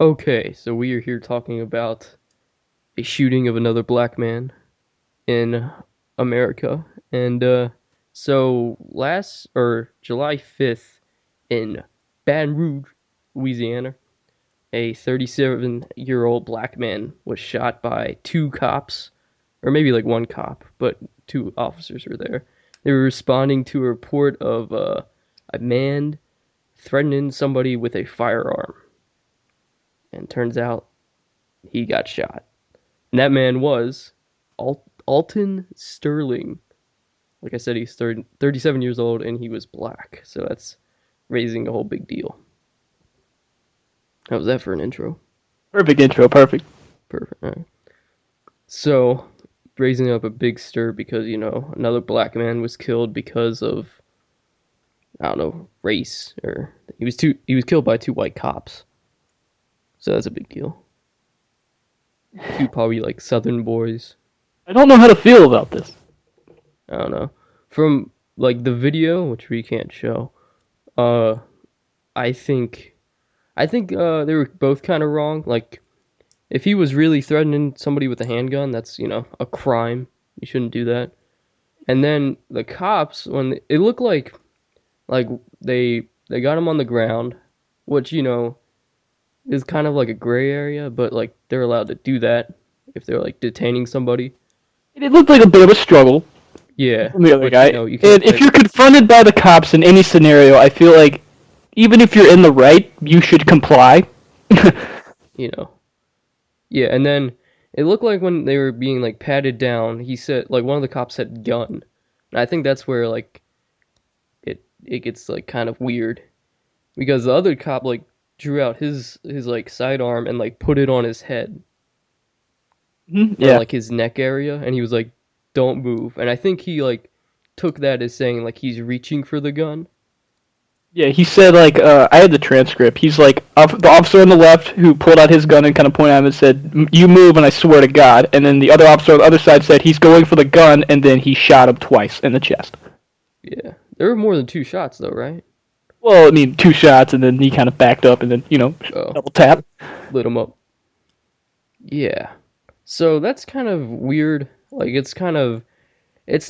Okay, so we are here talking about a shooting of another black man in America. And so last or July 5th in Baton Rouge, Louisiana, a 37-year-old black man was shot by two cops, or maybe like one cop, but two officers were there. They were responding to a report of a man threatening somebody with a firearm. And turns out he got shot. And that man was Alton Sterling. Like I said, he's 37 years old and he was black. So that's raising a whole big deal. How was that for an intro? Perfect intro, perfect. Perfect. All right. So, raising up a big stir because, another black man was killed because of, I don't know, race. Or he was killed by two white cops. So that's a big deal. Two probably like southern boys. I don't know how to feel about this. I don't know. From like the video, which we can't show, uh, I think, they were both kind of wrong. Like, if he was really threatening somebody with a handgun, that's a crime. You shouldn't do that. And then the cops, when it looked like they got him on the ground, which is kind of like a gray area, but like they're allowed to do that if they're like detaining somebody. It looked like a bit of a struggle Yeah, from the other but guy. you can't And if like you're confronted by the cops in any scenario, I feel like even if you're in the right, you should comply. you know Yeah, and then it looked like when they were being like patted down, he said like one of the cops said gun. And I think that's where like it gets like kind of weird because the other cop like drew out his like sidearm and like put it on his head or Yeah. like his neck area and he was like don't move. And I think he like took that as saying like he's reaching for the gun. Yeah, he said, like, I had the transcript. He's like, the officer on the left who pulled out his gun and kind of pointed at him and said, "You move and I swear to God." And then the other officer on the other side said he's going for the gun, and then he shot him twice in the chest. Yeah. There were more than two shots though, right? Well, I mean, two shots, and then he kind of backed up, and then, Oh, double tap. lit him up. Yeah. So that's kind of weird. Like it's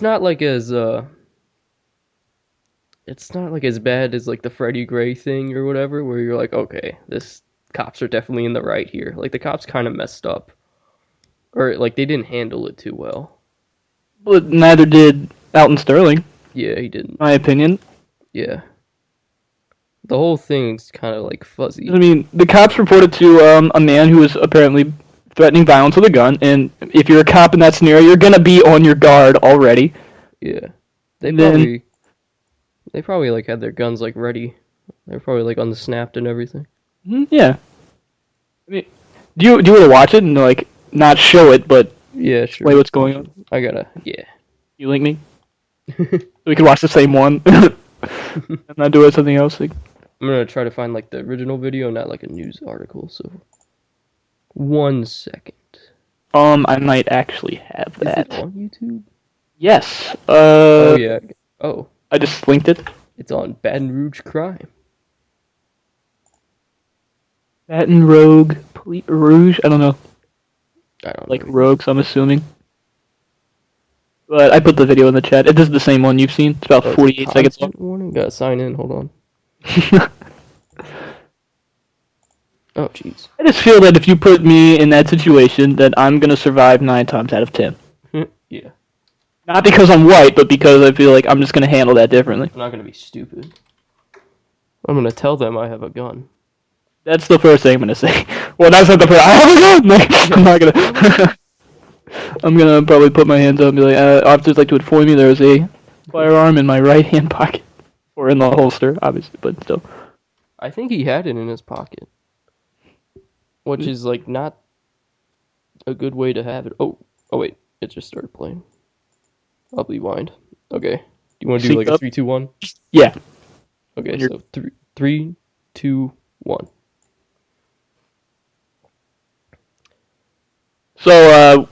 not like as it's not like as bad as like the Freddie Gray thing or whatever, where you're like, okay, this cops are definitely in the right here. Like the cops kind of messed up, or like they didn't handle it too well. But neither did Alton Sterling, Yeah, he in didn't. my opinion. Yeah, the whole thing's kind of like I fuzzy. mean, the cops reported to a man who was apparently threatening violence with a gun, and if you're a cop in that scenario, you're gonna be on your guard already. Yeah, they And then, probably they probably like had their guns like ready. They're probably like unsnapped and everything. yeah. I mean, do you want to watch it and like not show it, but Yeah, explain sure. what's going on? I gotta. Yeah. You link me so we can watch the same one. I'm not doing something else. Like, I'm gonna try to find like the original video, not like a news article. So 1 second. I might actually have Is it that. on YouTube? Yes. Oh yeah. Oh, I just linked it. it's on Baton Rouge Crime. Baton Rogue, Rouge. I don't know. I don't Like know. rogues, I'm assuming. But I put the video in the chat. It is the same one you've seen. It's about Oh, it's a 48 seconds long. content warning. Gotta sign in. Hold on. Oh jeez. I just feel that if you put me in that situation, that I'm gonna survive 9 times out of 10. Yeah. Not because I'm white, but because I feel like I'm just gonna handle that differently. I'm not gonna be stupid. I'm gonna tell them I have a gun. That's the first thing I'm gonna say. Well, that's not the first. I have a gun. Like, I'm not gonna. I'm gonna probably put my hands up and be like, officers like to inform me there is a firearm in my right hand pocket, or in the holster, obviously, but still. I think he had it in his pocket, which is like not a good way to have it. Oh wait, it just started playing. I'll rewind. Okay. Do you want to do Sync like a up? 3, 2, 1? Yeah. Okay, When you're- so 3, 2, 1. So,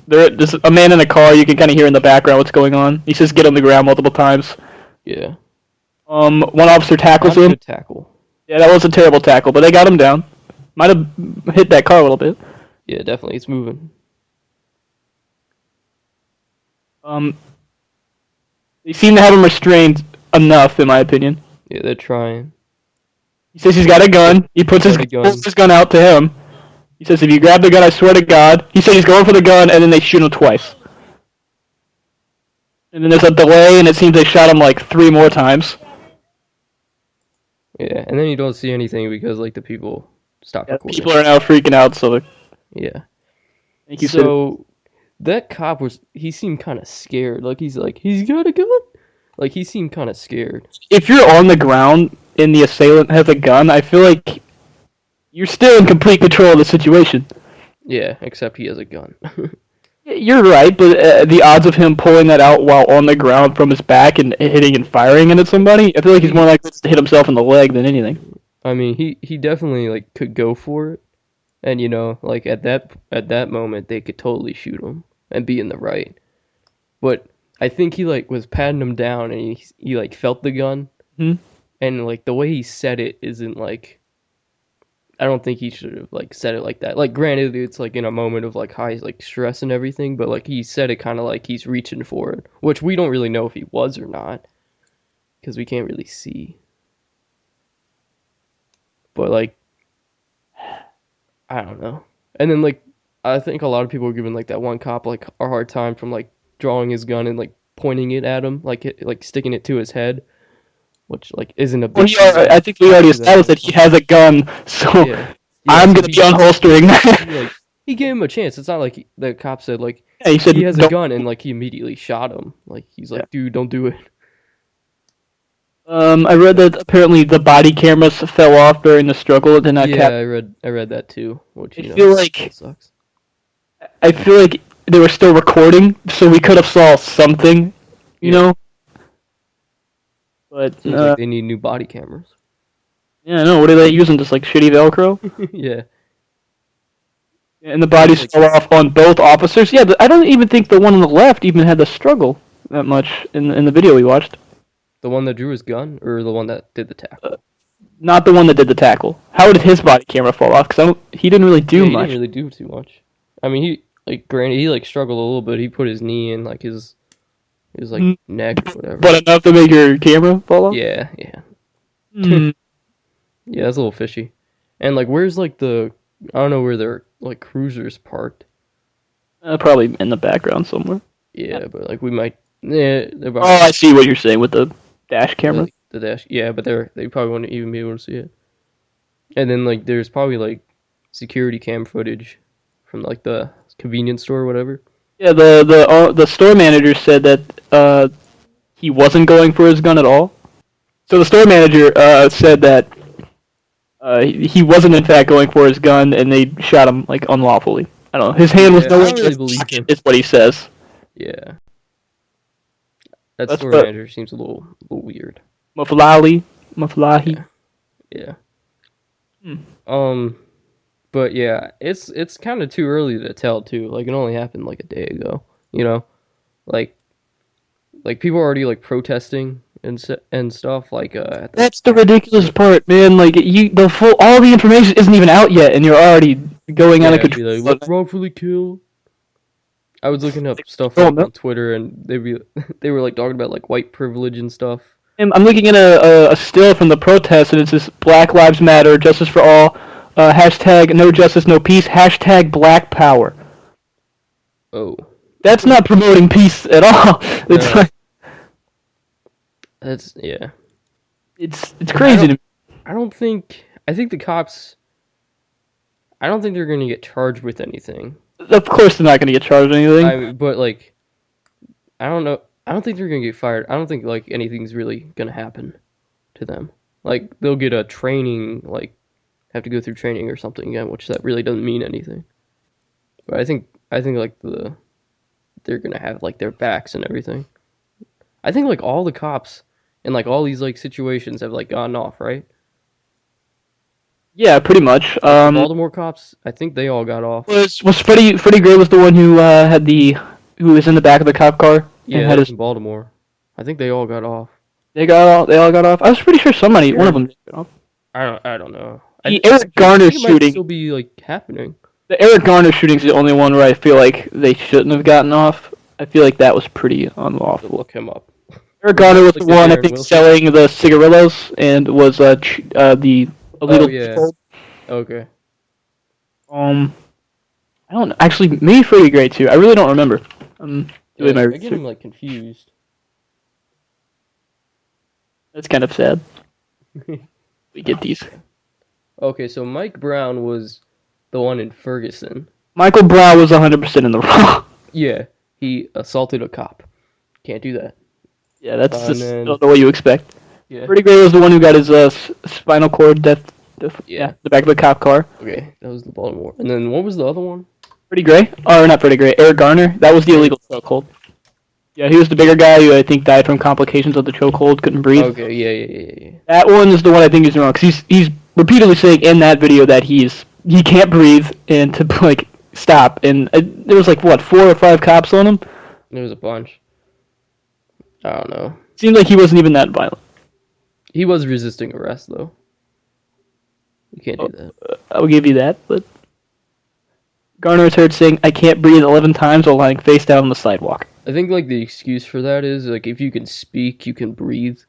there's a man in a car. You can kind of hear in the background what's going on. He says, "Get on the ground" multiple times. Yeah. One officer tackles Not a him. good tackle. Yeah, that was a terrible tackle, but they got him down. Might have hit that car a little bit. Yeah, definitely, it's moving. Um, they seem to have him restrained enough, in my opinion. Yeah, they're trying. He says he's got a gun. He He's puts got a pulls gun. his gun out to him. He says, "If you grab the gun, I swear to God." He said he's going for the gun, and then they shoot him twice. And then there's a delay, and it seems they shot him like 3 more times. Yeah, and then you don't see anything because like the people stop Yeah, recording. people are now freaking out. So, Yeah. thank you, sir. So that cop he seemed kind of scared. Like he's got a gun. Like he seemed kind of scared. If you're on the ground and the assailant has a gun, I feel like you're still in complete control of the situation. Yeah, except he has a gun. You're right, but the odds of him pulling that out while on the ground from his back and hitting and firing it at somebody, I feel like he's more likely to hit himself in the leg than anything. I mean, he definitely like could go for it, and you know, like at that moment they could totally shoot him and be in the right. But I think he like was patting him down and he like felt the gun, Hmm? and like the way he said it isn't like I don't think he should have like said it like that. Like granted it's like in a moment of like high like stress and everything, but like he said it kind of like he's reaching for it, which we don't really know if he was or not because we can't really see. But like I don't know. And then like I think a lot of people are giving like that one cop like a hard time from like drawing his gun and like pointing it at him, like sticking it to his head, which like isn't a Well, big deal. I think we Cops already do that all established the that he time. has a gun, so Yeah, yeah. I'm So gonna be unholstering he that. like he gave him a chance. It's not like the cop said like Yeah, he said, he has a "Don't." gun and like he immediately shot him. Like he's Yeah. like, dude, don't do it. I read that apparently the body cameras fell off during the struggle. It did not Yeah, cap. I read that too, which I you feel know like sucks. I feel like they were still recording, so we could have saw something, you Yeah, know. But seems like they need new body cameras. yeah, no. What are they using? Just like shitty Velcro? Yeah, And the seems bodies like fell off on both officers. Yeah, I don't even think the one on the left even had the struggle that much in the video we watched. the one that drew his gun or the one that did the tackle. Not the one that did the tackle. How did his Oh, body camera fall off? Because he didn't really yeah, do he didn't much. really do too much. I mean, he like granted he like struggled a little bit. He put his knee in like his like Mm, neck, whatever. But enough to make your camera fall off? Yeah, yeah, Hmm. yeah. That's a little fishy. And like, where's like the I don't know where their like cruisers parked. Probably in the background somewhere. Yeah, but like we might. Yeah, they're Oh, probably I see what you're saying with the dash camera. the dash. Yeah, but they probably wouldn't even be able to see it. And then like there's probably like security cam footage from like the convenience store or whatever. Yeah, the store manager said that he wasn't going for his gun at all. So the store manager said that he wasn't in fact going for his gun, and they shot him like unlawfully. I don't know. His hand was Yeah, I nowhere don't near really the believe socket, him. is what he says. Yeah, that That's store the manager seems a little weird. Maflali, Maflahi. Yeah, yeah. Hmm. Um, but yeah, it's kind of too early to tell too. Like it only happened like a day ago. You know, like people are already like protesting and stuff. Like at the That's the ridiculous part, man. Like all the information isn't even out yet, and you're already going out of yeah, be like control. wrongfully killed. I was looking up stuff Oh like no. on Twitter, and they were like talking about like white privilege and stuff. I'm looking at a still from the protest, and it says Black Lives Matter, Justice for All, hashtag No Justice, No Peace, hashtag Black Power. Oh, That's not promoting peace at all. It's no, like that's yeah. it's I crazy to don't me. I don't think I think the cops. I don't think they're gonna get charged with anything. Of course, they're not going to get charged with anything. But like I don't know. I don't think they're gonna get fired. I don't think like anything's really gonna happen to them. Like they'll get a training, like have to go through training or something again, which that really doesn't mean anything. But I think like they're gonna have like their backs and everything. I think like all the cops in like all these like situations have like gotten off, right? Yeah, pretty much. Like the Baltimore cops, I think they all got off. Was Freddie Gray was the one who who was in the back of the cop car and Yeah, had that was his in Baltimore. I think they all got off. they all got off. I was pretty sure somebody one of them did get off. I don't know. The Eric I Garner think it might shooting. still be like happening. The Eric Garner shooting's the only one where I feel like they shouldn't have gotten off. I feel like that was pretty To unlawful. look him up. Eric Was Garner that was the like the one I Darren think Wilson? selling the cigarillos and was the Oh illegal yeah. chokehold. Okay. Um, I don't know. Actually, maybe Freddie Gray too. I really don't remember. I'm doing Yeah, my I get research. him like confused. That's kind of sad. We get these. Okay, so Mike Brown was the one in Ferguson. Michael Brown was 100% in the wrong. Yeah, he assaulted a cop. Can't do that. Yeah, that's And just then not what you expect. yeah, Freddie Gray was the one who got his spinal cord death. Yeah, yeah. the back of a cop car. Okay, that was the Baltimore. And then what was the other one? Freddie Gray? Or not Freddie Gray, Eric Garner. That was the Eric. illegal chokehold. Yeah, he was the bigger guy who I think died from complications of the chokehold, couldn't breathe. Okay, yeah. That one is the one I think is wrong because he's repeatedly saying in that video that he can't breathe and to like stop. And there was like what 4 or 5 cops on him. There was a bunch. I don't know. Seemed like he wasn't even that violent. He was resisting arrest though. You can't do that. I'll give you that, but Garner is heard saying, "I can't breathe" 11 times while lying face down on the sidewalk. I think like the excuse for that is like if you can speak, you can breathe.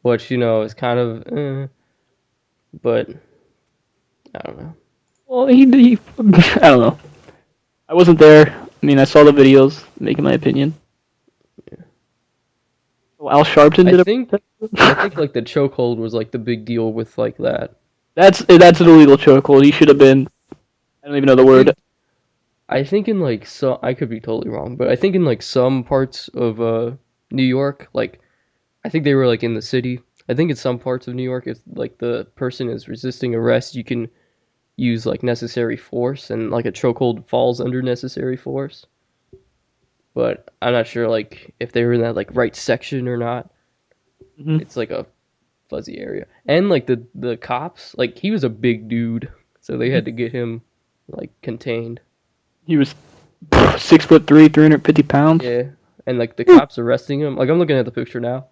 Which it's kind of, but I don't know. Well, he I don't know. I wasn't there. I mean, I saw the videos, making my opinion. Yeah. Well, Al Sharpton I did think like the chokehold was like the big deal with like that. That's an illegal chokehold. He should have been. I don't even know the word. I think in like so I could be totally wrong, but I think in like some parts of New York, like I think they were like in the city. I think in some parts of New York, if like the person is resisting arrest, you can use like necessary force, and like a chokehold falls under necessary force. But I'm not sure like if they were in that like right section or not. Mm-hmm. It's like a fuzzy area, and like the cops, like he was a big dude, so they had to get him like contained. He was 6'3", 350 pounds. Yeah, and like the cops arresting him. Like I'm looking at the picture now.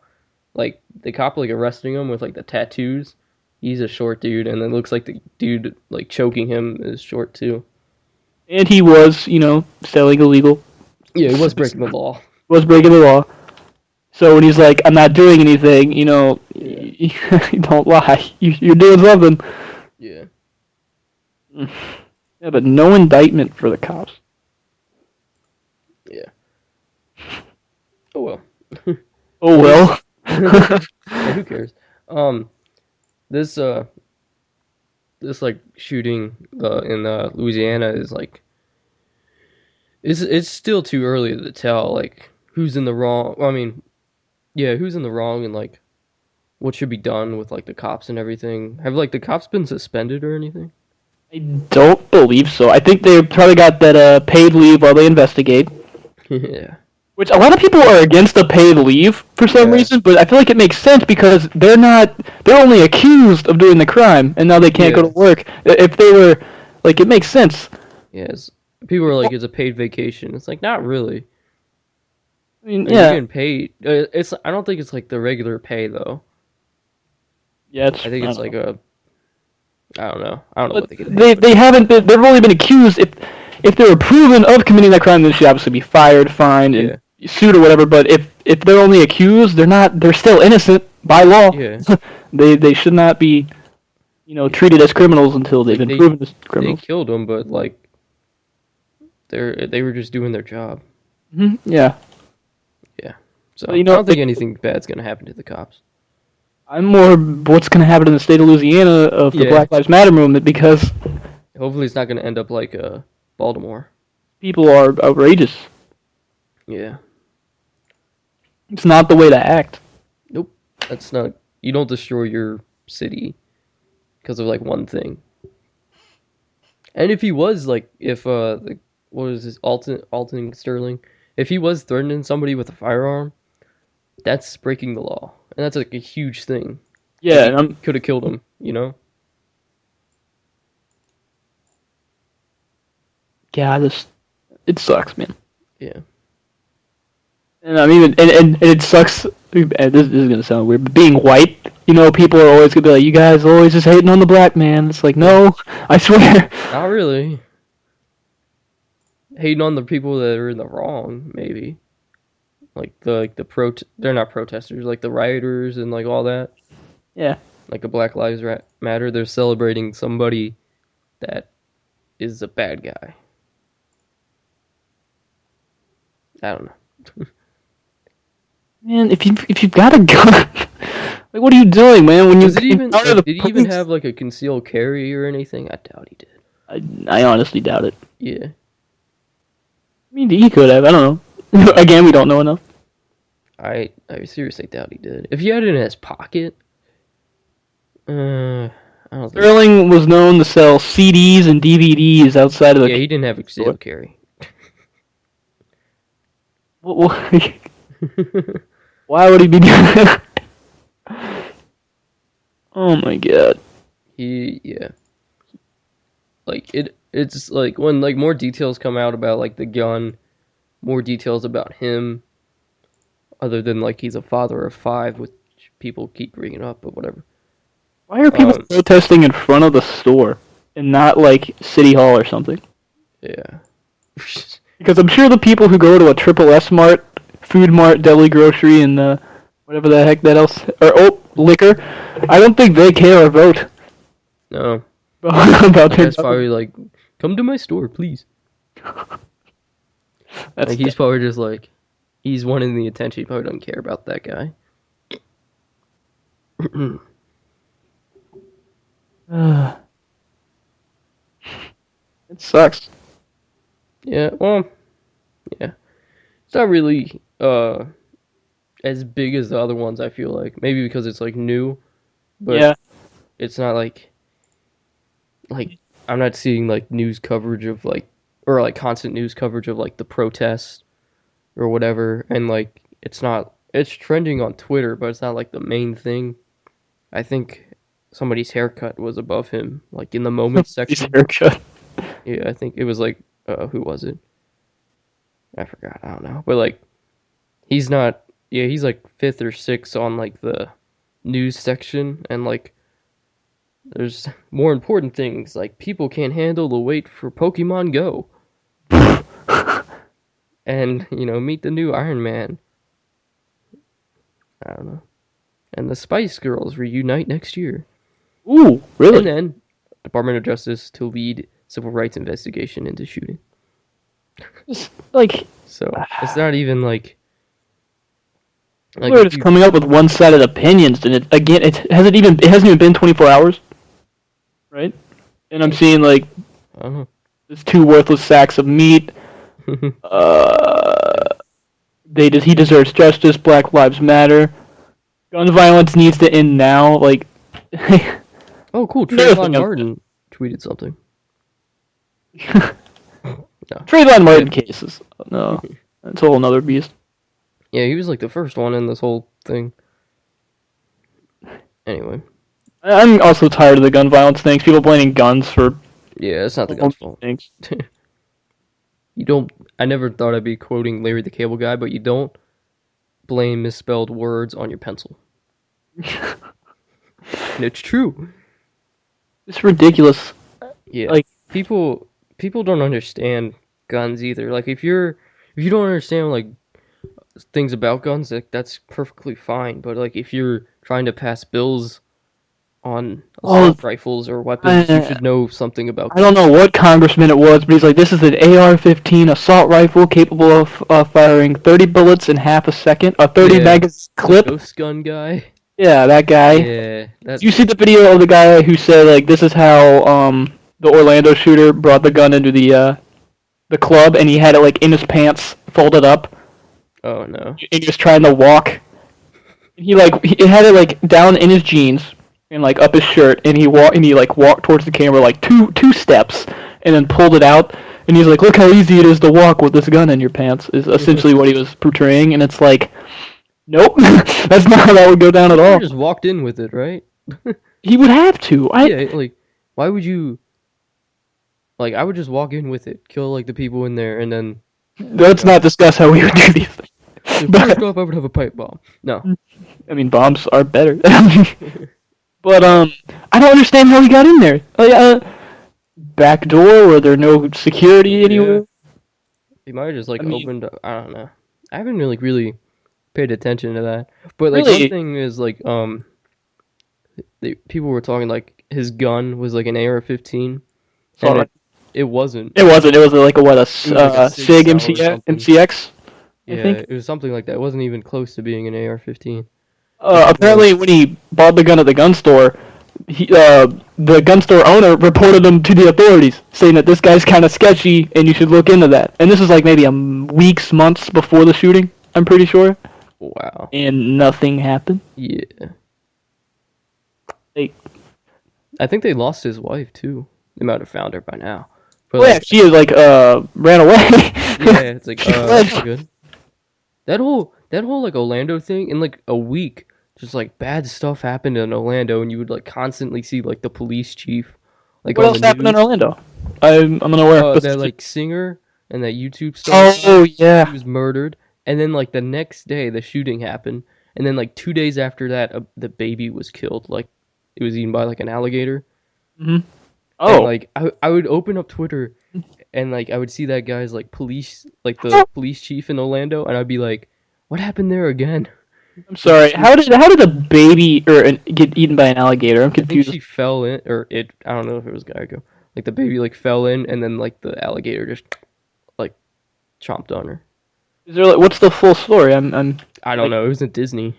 Like the cop like arresting him with like the tattoos. He's a short dude, and it looks like the dude like choking him is short too. And he was, selling illegal. Yeah, he was breaking the law. Was breaking the law. So when he's like, "I'm not doing anything," Yeah. you don't lie. You're doing something. Yeah. Yeah, but no indictment for the cops. Yeah. Oh well. Oh well. Yeah, who cares? This this like shooting in Louisiana is like it's still too early to tell like who's in the wrong. I mean, yeah, who's in the wrong and like what should be done with like the cops and everything. Have like the cops been suspended or anything? I don't believe so. I think they probably got that paid leave while they investigate. Yeah. Which a lot of people are against the paid leave for some Yeah. reason, but I feel like it makes sense because they're only accused of doing the crime, and now they can't go to work. If they were, like, it makes sense. Yes. People are like, it's a paid vacation. It's like not really. I mean, You're yeah. getting paid. I don't think it's like the regular pay though. Yeah, I think it's like a. I don't know. I don't know But what they get. they haven't been, they've only been accused if they were proven of committing that crime, then they should obviously be fired, fined, and sued or whatever. But if they're only accused, they're still innocent by law. Yeah. They should not be, treated as criminals until they've Like, been proven as criminals. They killed them, but like they were just doing their job. Yeah. Yeah. So But, I don't think anything bad's gonna happen to the cops. I'm more what's going to happen in the state of Louisiana of the Black Lives Matter movement because Hopefully, it's not gonna end up like Baltimore. people are outrageous. Yeah. It's not the way to act. Nope. That's not. You don't destroy your city because of like one thing. And if he was like, if like, what was his Alton Sterling? If he was threatening somebody with a firearm, that's breaking the law, and that's like a huge thing. Yeah, Like, and could have killed him. yeah, it sucks, man. Yeah. And I mean, and it sucks. And this is gonna sound weird, but being white people are always gonna be like, you guys are always just hating on the black man. It's like, Yeah. no, I swear. Not really. Hating on the people that are in the wrong, maybe. They're not protesters, like the rioters and like all that. Yeah. Like the Black Lives Matter, they're celebrating somebody that is a bad guy. I don't know. Man, if you've got a gun, like, what are you doing, man? When you Does it even encounter the did he even police? have like a concealed carry or anything? I doubt he did. I honestly doubt it. Yeah. I mean, he could have. I don't know. Again, we don't know enough. I seriously doubt he did. If he had it in his pocket, I don't think. Sterling was known to sell CDs and DVDs outside of Yeah, the he didn't have a store. concealed carry. Why would he be doing that? Oh my god. Yeah. It's like when like more details come out about like the gun, more details about him, other than like he's a father of five, which people keep bringing up, but whatever. Why are people Um, protesting in front of the store and not like City Hall or something? yeah. Because I'm sure the people who go to a Triple S Mart, Food Mart, Deli Grocery, and whatever the heck that else, or liquor, I don't think they care or vote No, about that their guy's probably government. like, come to my store, please. That's Like he's probably just like, he's wanting the attention. He probably doesn't care about that guy. it sucks. Yeah, well, yeah. It's not really as big as the other ones, I feel like. Maybe because it's like new, but Yeah. it's not like I'm not seeing like news coverage of like or like constant news coverage of like the protests or whatever, and like it's trending on Twitter, but it's not like the main thing. I think somebody's haircut was above him, like in the moments His section. haircut. Yeah, I think it was like who was it? I forgot. I don't know. But like he's not yeah, he's like fifth or sixth on like the news section, and like there's more important things like people can't handle the wait for Pokemon Go and meet the new Iron Man. I don't know. And the Spice Girls reunite next year. Ooh, And really? then Department of Justice to lead civil rights investigation into shooting. Like, So it's not even like we're if just you coming up with one-sided opinions, and it hasn't even been 24 hours, right? And I'm seeing like I don't there's two worthless sacks of meat. know. Uh, Yeah. he deserves justice. Black Lives Matter. Gun violence needs to end now. Like, Oh, cool. another thing Trayvon Martin tweeted something. No. Trayvon Yeah. Martin cases. No, that's a whole another beast. Yeah, he was like the first one in this whole thing. Anyway. I'm also tired of the gun violence things. People blaming guns for Yeah, it's not the all gun's these fault. things. You don't. I never thought I'd be quoting Larry the Cable Guy, but you don't blame misspelled words on your pencil. And it's true. It's ridiculous. Yeah. Like, People don't understand guns either. Like if you don't understand like things about guns, like that's perfectly fine. But like if you're trying to pass bills on oh, assault rifles or weapons, you I, should know something about I don't know guns. what congressman it was, but he's like, this is an AR-15 assault rifle capable of firing 30 bullets in half a second, a 30 Yeah, magazine the clip. ghost gun guy. Yeah, that guy. Yeah, Did you see the video of the guy who said like this is how the Orlando shooter brought the gun into the club and he had it like in his pants folded up oh no. and he was trying to walk. He had it like down in his jeans and like up his shirt and he like walked towards the camera like two steps and then pulled it out and he's like look how easy it is to walk with this gun in your pants is essentially what he was portraying and it's like nope that's not how that would go down He at probably all. just walked in with it, right? He would have to. Yeah, like why would you like I would just walk in with it, kill like the people in there and then Let's go. not discuss how we would do these things. But First off, I would have a pipe bomb. No. I mean, bombs are better. But I don't understand how he got in there. Back door? Were there no security Yeah. anywhere? He might have just I like mean, opened up. I don't know. I haven't really paid attention to that. But like one really? thing is like people were talking like his gun was like an AR-15, and Sorry. it wasn't. It wasn't. It was like a what a It was like a Sig Sig Sauer or something. MCX, I Yeah, think. it was something like that. It wasn't even close to being an AR-15. And people were like, Apparently, when he bought the gun at the gun store, the gun store owner reported him to the authorities, saying that this guy's kind of sketchy and you should look into that. And this is like maybe a weeks, months before the shooting. I'm pretty sure, wow. and nothing happened. Yeah. Like, I think they lost his wife too. They might have found her by now. But oh yeah, like, she is like ran away. yeah, it's like She that's fled. good. That whole like Orlando thing in like a week, just like bad stuff happened in Orlando, and you would like constantly see like the police chief, like What on the else happened in news. Orlando? I'm unaware. That like singer and that YouTube star guy, Oh he yeah. was murdered, and then like the next day the shooting happened, and then like 2 days after that, the baby was killed. Like it was eaten by like an alligator, Hmm. and Oh. like I would open up Twitter, and like I would see that guy's like police, like the police chief in Orlando, and I'd be like, what happened there again? I'm Like sorry. How did a baby get eaten by an alligator? I'm I think confused. she fell in, or it. I don't know if it was Geico. Like the baby like fell in, and then like the alligator just like chomped on her. Is there like what's the full story? I'm I don't like know. It wasn't Disney.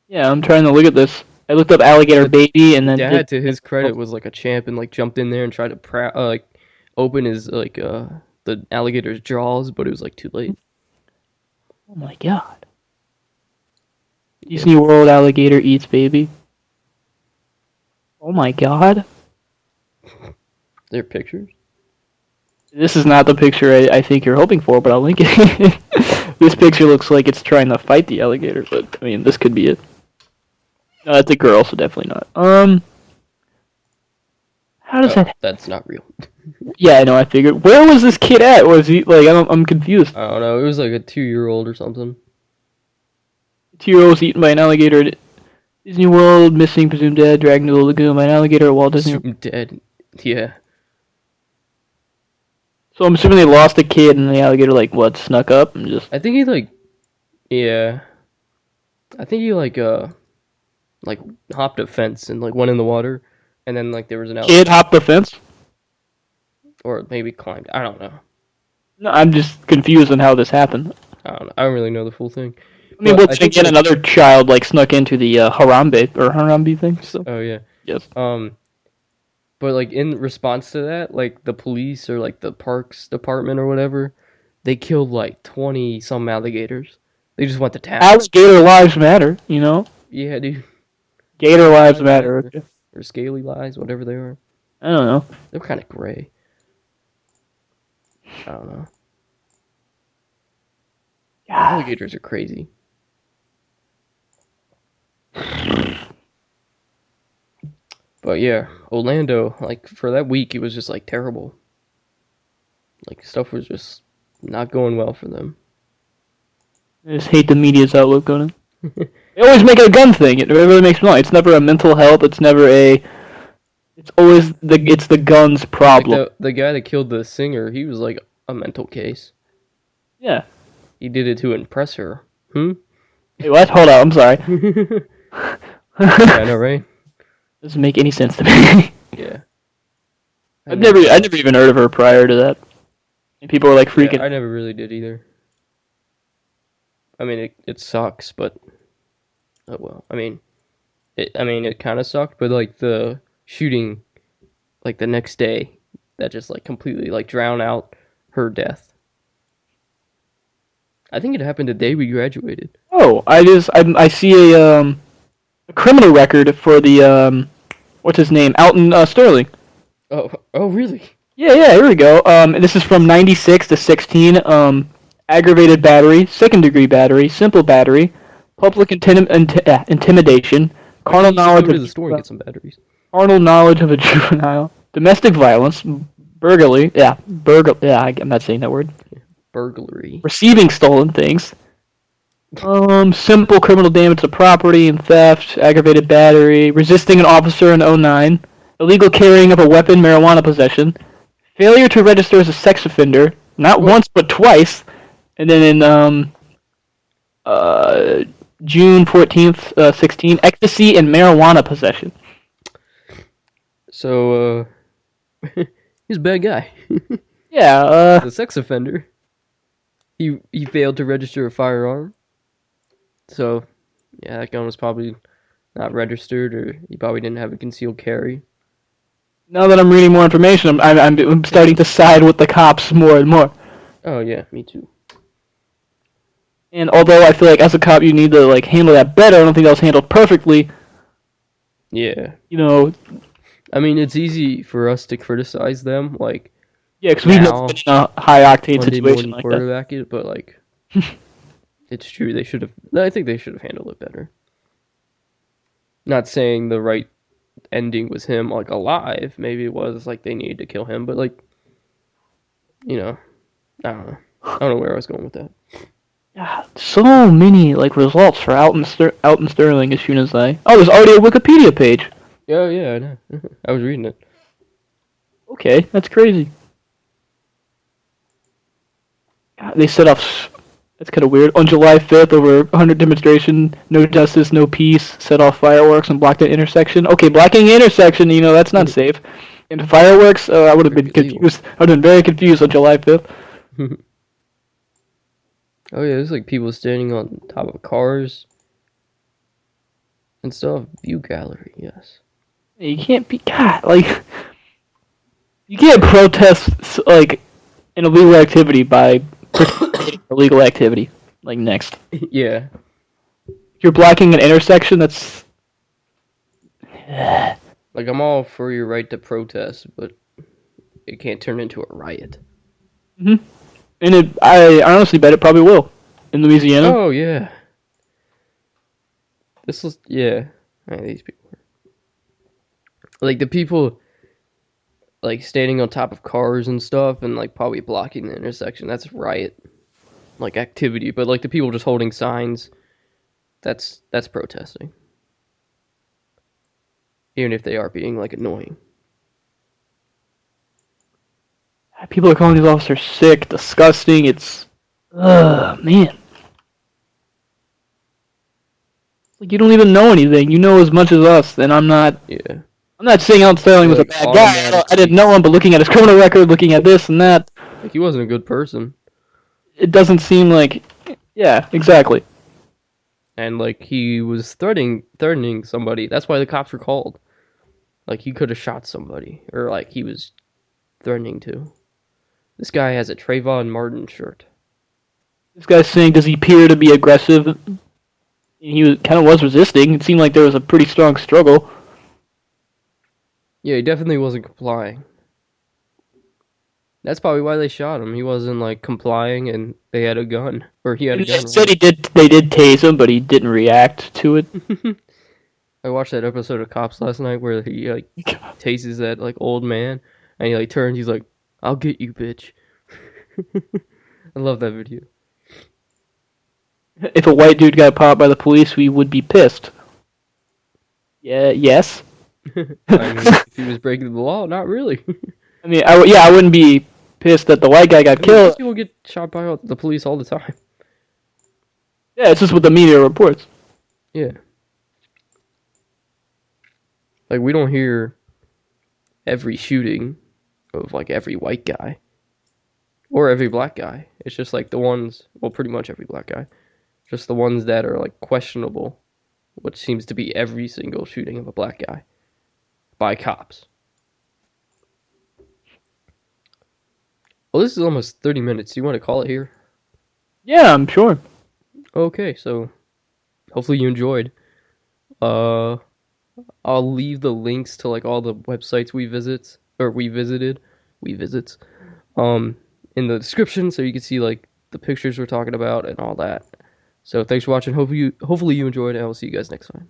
yeah. I'm trying to look at this. I looked up alligator The baby and the then did. dad, to his credit, was like a champ and like jumped in there and tried to like open his like the alligator's jaws, but it was like too late. Oh my god. Yeah, Disney World alligator eats baby. Oh my god. there are pictures. This is not the picture I think you're hoping for, but I'll link it. This picture looks like it's trying to fight the alligator, but I mean this could be it. No, that's a girl, so definitely not. How does Oh, that? that's not real. Yeah, I know. I figured. Where was this kid at? Was he like? I'm confused. I don't know. It was like a 2-year-old or something. 2-year-old was eaten by an alligator at Disney World, missing, presumed dead, dragged into the lagoon by an alligator at Walt Disney. Assumed dead. Yeah. So I'm assuming they lost a kid, and the alligator like what snuck up and just. I think he like, yeah. I think he like hopped a fence and like went in the water, and then like there was an Kid alligator, hopped the fence. or maybe climbed. I don't know. No, I'm just confused on how this happened. I don't know. I don't really know the full thing. I mean, But well, I then think again, like, another child like snuck into the Harambe thing. So oh yeah. yes. But like in response to that, like the police or like the parks department or whatever, they killed like 20 some alligators. They just went to town. Alligator lives matter, you know. Yeah, dude. Gator lives Lives matter. matter. Okay. Or scaly lies, whatever they are. I don't know. They're kind of gray. I don't know. God. Alligators are crazy. But yeah, Orlando, like for that week, it was just like terrible. Like stuff was just not going well for them. I just hate the media's outlook on it. They always make it a gun thing. It really makes me annoyed. It's never a mental health. It's never a. It's always the gun's Like problem. the guy that killed the singer, he was like a mental case. Yeah. He did it to impress her. Hmm? Wait, what? Hold on. I'm sorry. Yeah, I know, right? Doesn't make any sense to me. Yeah. I've never even heard of her prior to that. And people were like freaking. Yeah, I never really did either. I mean, it sucks, but oh well. I mean, it kind of sucked, but like the shooting, like the next day, that just like completely like drowned out her death. I think it happened the day we graduated. Oh, I see a criminal record for the what's his name, Alton Sterling. Oh, really? Yeah, here we go. This is from 96 to 16. Aggravated battery, second degree battery, simple battery, public intimidation, Why can't carnal you just knowledge go to of the store and get some batteries? carnal knowledge of a juvenile, domestic violence, burglary. Yeah, I'm not saying that word. Burglary. Receiving stolen things, Simple criminal damage to property and theft, aggravated battery, resisting an officer in '09, illegal carrying of a weapon, marijuana possession, failure to register as a sex offender, not What? once but twice, and then in uh, June 14th, 16, ecstasy and marijuana possession. So, he's a bad guy. Yeah, He's a sex offender. He failed to register a firearm. So, yeah, that gun was probably not registered, or he probably didn't have a concealed carry. now that I'm reading more information, I'm starting to side with the cops more and more. Oh yeah, me too. And although I feel like as a cop you need to like handle that better, I don't think that was handled perfectly. Yeah, You know, I mean it's easy for us to criticize them, like yeah, because we've never been now in a high octane Monday situation morning like that. quarterback it, but like it's true they should have. I think they should have handled it better. Not saying the right ending was him like alive. Maybe it was like they needed to kill him, but like you know, I don't know. I don't know where I was going with that. Yeah, so many like results for Alton Sterling as soon as I. Oh, there's already a Wikipedia page. Oh yeah, I know. I was reading it. Okay, that's crazy. God, they set off. That's kind of weird. On July 5th, over 100 demonstration, no justice, no peace, set off fireworks and blocked an intersection. Okay, blocking an intersection, that's not safe. And fireworks, I would have been Illegal. confused. I would have been very confused on July 5th. Oh yeah, there's like people standing on top of cars and stuff. View gallery, yes. You can't be God, like you can't protest like an illegal activity by participating in illegal activity. Like next, Yeah, if you're blocking an intersection, that's like I'm all for your right to protest, but it can't turn into a riot. hmm and I honestly bet it probably will in Louisiana. Oh yeah, this was yeah. These people, like the people, like standing on top of cars and stuff, and like probably blocking the intersection. That's riot, like activity. But like the people just holding signs, that's protesting, even if they are being like annoying. People are calling these officers sick, disgusting. It's, man. Like you don't even know anything. You know as much as us, and I'm not. Yeah, I'm not saying Alton Sterling you're was a like bad guy. I didn't automatically know him, but looking at his criminal record, looking at this and that, like he wasn't a good person. it doesn't seem like. Yeah, exactly. And like he was threatening somebody. That's why the cops were called. Like he could have shot somebody, or like he was threatening to. This guy has a Trayvon Martin shirt. This guy's saying, does he appear to be aggressive? He kind of was resisting. It seemed like there was a pretty strong struggle. Yeah, he definitely wasn't complying. That's probably why they shot him. He wasn't like complying, and they had a gun, or he had a And they gun. said Rather. he did. They did tase him, but he didn't react to it. I watched that episode of Cops last night where he like tases that like old man, and he like turns. He's like, "I'll get you, bitch." I love that video. If a white dude got popped by the police, we would be pissed. Yeah. Yes. I mean, if he was breaking the law, not really. I mean, I wouldn't be pissed that the white guy got I mean, these killed. people get shot by the police all the time. Yeah, it's just what the media reports. Yeah. Like, we don't hear every shooting of, like, every white guy or every black guy. It's just, like, the ones, well, pretty much every black guy. Just the ones that are, like, questionable, which seems to be every single shooting of a black guy by cops. Well, this is almost 30 minutes. Do you want to call it here? Yeah, I'm sure. Okay, so hopefully you enjoyed. Uh, I'll leave the links to like all the websites we visits, um, in the description so you can see like the pictures we're talking about and all that. So thanks for watching. Hopefully you enjoyed, and I will see you guys next time.